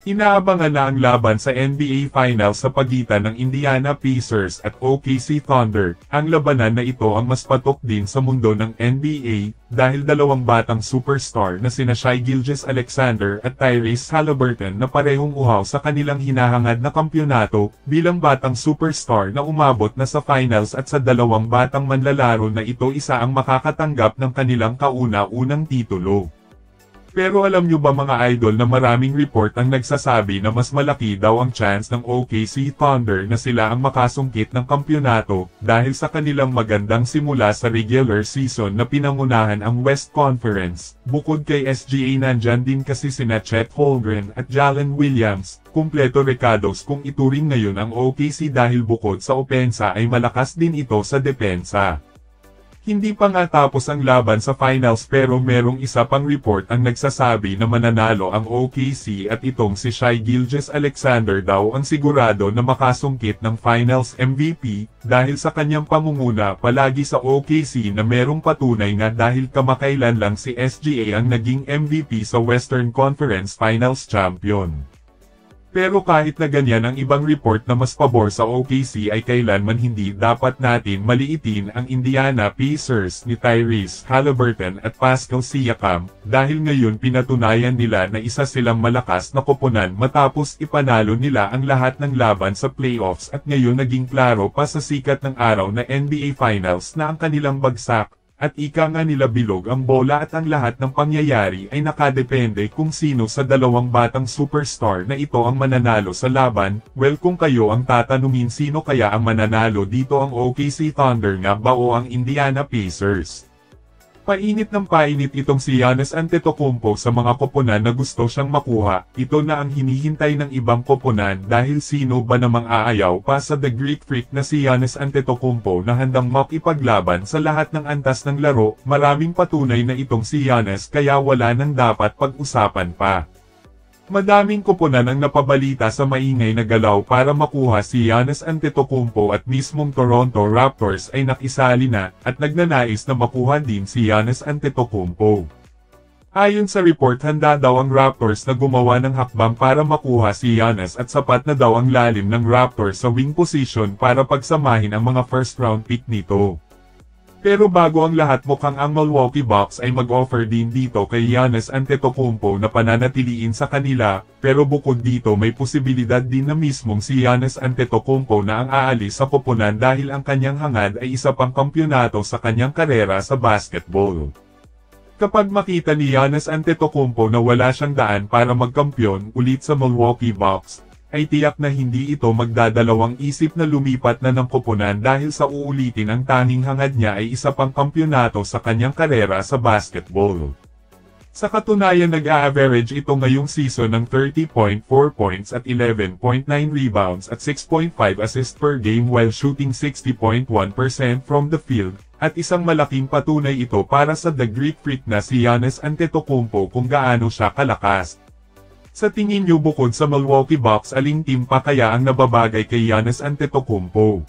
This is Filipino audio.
Inaabangan na ang laban sa NBA Finals sa pagitan ng Indiana Pacers at OKC Thunder. Ang labanan na ito ang mas patok din sa mundo ng NBA dahil dalawang batang superstar na sina Shai Gilgeous-Alexander at Tyrese Haliburton na parehong uhaw sa kanilang hinahangad na kampyonato bilang batang superstar na umabot na sa finals at sa dalawang batang manlalaro na ito isa ang makakatanggap ng kanilang kauna-unang titulo. Pero alam nyo ba mga idol na maraming report ang nagsasabi na mas malaki daw ang chance ng OKC Thunder na sila ang makasungkit ng kampyonato dahil sa kanilang magandang simula sa regular season na pinangunahan ang West Conference. Bukod kay SGA nandyan din kasi sina Chet Holmgren at Jalen Williams, kumpleto rekados kung ituring ngayon ang OKC dahil bukod sa opensa ay malakas din ito sa depensa. Hindi pa nga tapos ang laban sa finals pero merong isa pang report ang nagsasabi na mananalo ang OKC at itong si Shai Gilgeous-Alexander daw ang sigurado na makasungkit ng finals MVP dahil sa kanyang pamumuna palagi sa OKC na merong patunay nga dahil kamakailan lang si SGA ang naging MVP sa Western Conference Finals Champion. Pero kahit na ganyan ang ibang report na mas pabor sa OKC ay kailanman hindi dapat natin maliitin ang Indiana Pacers ni Tyrese Haliburton at Pascal Siakam dahil ngayon pinatunayan nila na isa silang malakas na koponan matapos ipanalo nila ang lahat ng laban sa playoffs at ngayon naging klaro pa sa sikat ng araw na NBA Finals na ang kanilang bagsak. At ika nga nila bilog ang bola at ang lahat ng pangyayari ay nakadepende kung sino sa dalawang batang superstar na ito ang mananalo sa laban. Well kung kayo ang tatanungin sino kaya ang mananalo dito ang OKC Thunder nga ba o ang Indiana Pacers? Painit ng painit itong si Giannis Antetokounmpo sa mga koponan na gusto siyang makuha. Ito na ang hinihintay ng ibang koponan dahil sino ba namang aayaw pa sa The Greek Freak na si Giannis Antetokounmpo na handang makipaglaban sa lahat ng antas ng laro. Maraming patunay na itong si Giannis kaya wala nang dapat pag-usapan pa. Madaming koponan ang napabalita sa maingay na galaw para makuha si Giannis Antetokounmpo at mismong Toronto Raptors ay nakisali na at nagnanais na makuha din si Giannis Antetokounmpo. Ayon sa report handa daw ang Raptors na gumawa ng hakbang para makuha si Giannis at sapat na daw ang lalim ng Raptors sa wing position para pagsamahin ang mga first round pick nito. Pero bago ang lahat mukhang ang Milwaukee Bucks ay mag-offer din dito kay Giannis Antetokounmpo na pananatiliin sa kanila, pero bukod dito may posibilidad din na mismong si Giannis Antetokounmpo na ang aalis sa koponan dahil ang kanyang hangad ay isa pang kampyonato sa kanyang karera sa basketball. Kapag makita ni Giannis Antetokounmpo na wala siyang daan para magkampyon ulit sa Milwaukee Bucks, ay tiyak na hindi ito magdadalawang isip na lumipat na ng koponan dahil sa uulitin ang tanging hangad niya ay isa pang kampyonato sa kanyang karera sa basketball. Sa katunayan nag-a-average ito ngayong season ng 30.4 points at 11.9 rebounds at 6.5 assists per game while shooting 60.1% from the field, at isang malaking patunay ito para sa The Greek Freak na si Giannis Antetokounmpo kung gaano siya kalakas. Sa tingin niyo bukod sa Milwaukee Bucks aling team pa kaya ang nababagay kay Giannis Antetokounmpo?